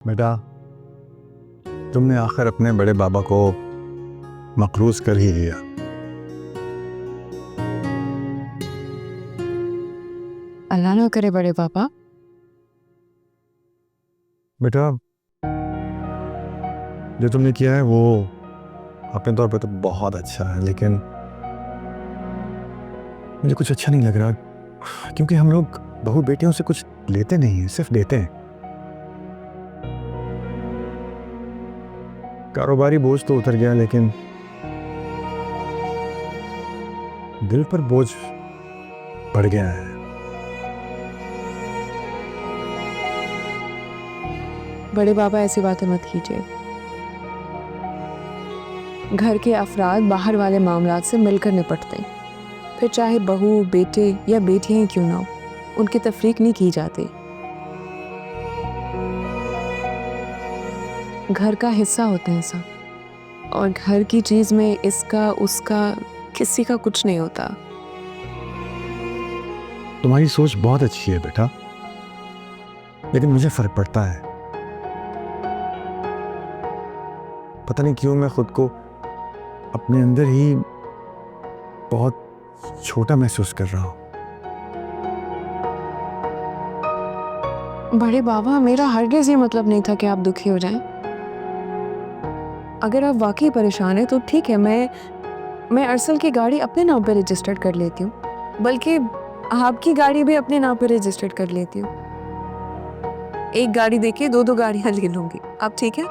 बेटा, तुमने आखिर अपने बड़े बाबा को मकरूज कर ही लिया। अल्लाह ना करे बड़े पापा। बेटा, जो तुमने किया है वो अपने तौर पे तो बहुत अच्छा है, लेकिन मुझे कुछ अच्छा नहीं लग रहा, क्योंकि हम लोग बहू बेटियों से कुछ लेते नहीं हैं, सिर्फ देते हैं। कारोबारी बोझ तो उतर गया, लेकिन दिल पर बोझ बढ़ गया है। बड़े बाबा ऐसी बातें मत कीजिए। घर के अफराद बाहर वाले मामलात से मिलकर निपटते हैं, फिर चाहे बहू बेटे या बेटियां ही क्यों ना हो, उनकी तफरीक नहीं की जाती। घर का हिस्सा होते हैं सब, और घर की चीज में इसका उसका किसी का कुछ नहीं होता। तुम्हारी सोच बहुत अच्छी है बेटा, लेकिन मुझे फर्क पड़ता है। पता नहीं क्यों मैं खुद को अपने अंदर ही बहुत छोटा महसूस कर रहा हूं। बड़े बाबा, मेरा हरगिज़ ये मतलब नहीं था कि आप दुखी हो जाएं। अगर आप वाकई परेशान हैं तो ठीक है, मैं अरसल की गाड़ी अपने नाम पे रजिस्टर्ड कर लेती हूँ, बल्कि आपकी गाड़ी भी अपने नाम पे रजिस्टर्ड कर लेती हूँ। एक गाड़ी देके दो गाड़ियाँ ले लूंगी। आप ठीक है?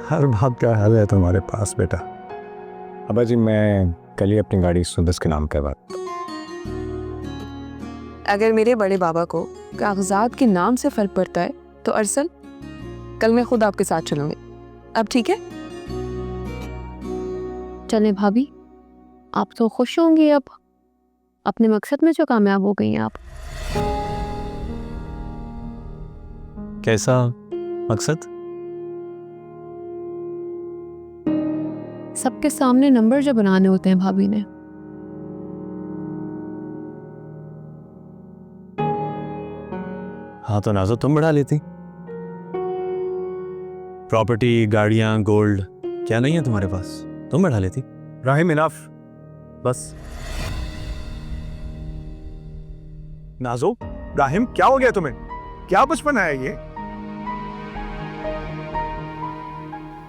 हर बात का हल है तुम्हारे पास बेटा। अब्बा जी, मैं कल ही अपनी गाड़ी सुंदस के नाम करवा। अगर मेरे बड़े बाबा को कागजात के नाम से फर्क पड़ता है तो अरसल, कल मैं खुद आपके साथ चलूंगी। अब ठीक है? चले भाभी, आप तो खुश होंगी अब, अपने मकसद में जो कामयाब हो गई हैं आप। कैसा मकसद? सबके सामने नंबर जो बनाने होते हैं भाभी ने। हाँ तो नाज़ो, तुम बढ़ा लेती। प्रॉपर्टी, गाड़ियां, गोल्ड क्या नहीं है तुम्हारे पास? तुम बढ़ा लेती। राहिम, इनफ बस। नाजो, राहिम, क्या हो गया तुम्हें? क्या बचपन है ये?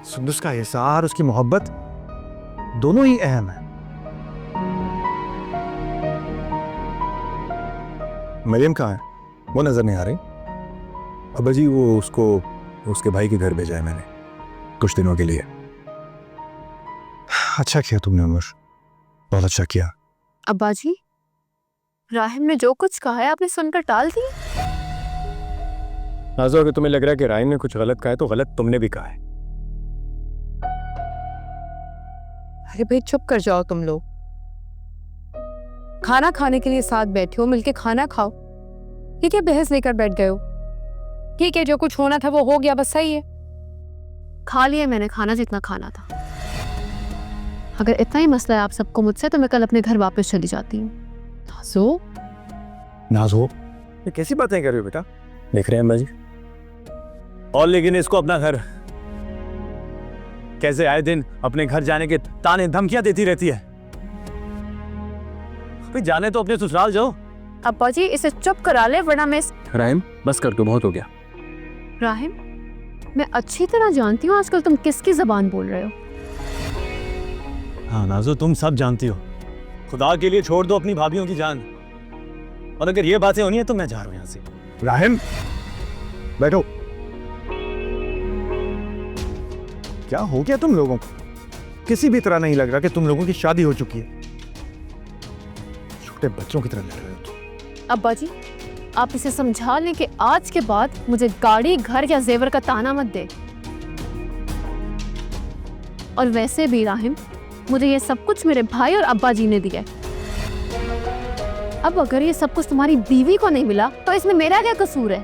सुंदस का एहसार, उसकी मोहब्बत दोनों ही अहम है। मरियम कहाँ है? वो नजर नहीं आ रही। अब्बा जी, वो उसको उसके भाई के घर भेजा है मैंने कुछ दिनों के लिए। अच्छा किया तुमने उमर, बहुत अच्छा किया। अब्बा जी, राहिम ने जो कुछ कहा है आपने सुनकर टाल दी। नाज़ो, अगर तुम्हें लग रहा है कि राहिम ने कुछ गलत कहा है तो गलत तुमने भी कहा है। अरे भाई चुप कर जाओ तुम लोग। खाना खाने के लिए साथ बैठे हो, मिलके खाना खाओ। ये क्या बहस लेकर बैठ गए हो? ठीक है, जो कुछ होना था वो हो गया, बस सही है। खा लिया मैंने खाना जितना खाना था। अगर इतना ही मसला है आप सबको मुझसे, तो मैं कल अपने घर वापस चली जाती हूँ। नाज़ो, नाज़ो, ये कैसी बातें कर रहे हो बेटा? देख रहे हैं अम्मा जी। और लेकिन इसको अपना घर कैसे आए दिन अपने घर जाने के ताने धमकियां देती रहती है। अभी जाने तो अपने ससुराल जाओ। अब्बा जी, इसे चुप करा ले, वरना मैं राहिम, बस कर, तो बहुत हो गया। राहिम, मैं अच्छी तरह जानती हूँ आजकल तुम किसकी जबान बोल रहे हो। हाँ नाज़ो, तुम सब जानती हो। खुदा के लिए छोड़ दो अपनी भाभीयों की जान, और अगर ये बातें होनी है तो मैं जा रहा हूँ यहाँ से। राहिम, बैठो। क्या हो गया तुम लोगों को? किसी भी तरह नहीं लग रहा कि तुम लोगों की शादी हो चुकी है। छोटे बच्चों की तरह लग रहे हो तुम। अब्बा जी, आप इसे समझा लें कि आज के बाद मुझे गाड़ी, घर या जेवर का ताना मत दे। और वैसे भी राहिम, मुझे ये सब कुछ मेरे भाई और अब्बा जी ने दिया। अब अगर ये सब कुछ तुम्हारी बीवी को नहीं मिला तो इसमें मेरा क्या कसूर है?